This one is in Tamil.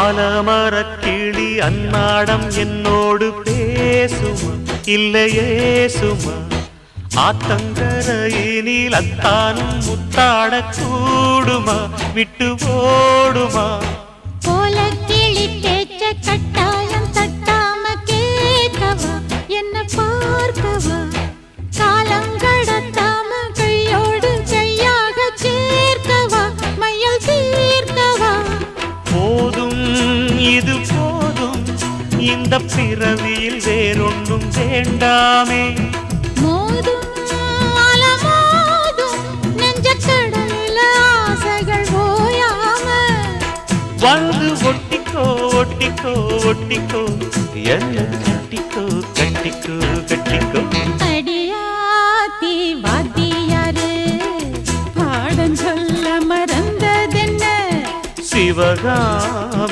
ஆலமரக்கிளி அன்னாடம் என்னோடு பேசுமா இல்லையே சுமா ஆத்தங்கரையினில் அத்தானும் முத்தாட கூடுமா விட்டு ஓடுமா போல கிளி பேச்ச கட்டாயம் தட்டாம கேட்கவா என்ன பார்க்கவா காலங்கடத்தாம கையோடு கையாக சேர்க்கவா மையல் தீர்க்கவா போதும் இது போதும் இந்த பிறவியில் வேறொன்றும் வேண்டாமே மோதும் அலமோதும் நெஞ்சக்கடலில் ஆசைகள் ஓயாம வந்து ஒட்டிக்கோ ஒட்டிக்கோ ஒட்டிக்கோ என்ன கட்டிக்கோ கட்டிக்கோ கட்டிக்கோ அடியாத்தி வாத்தியாரு பாடம் சொல்ல மறந்ததென்ன சிவகாமி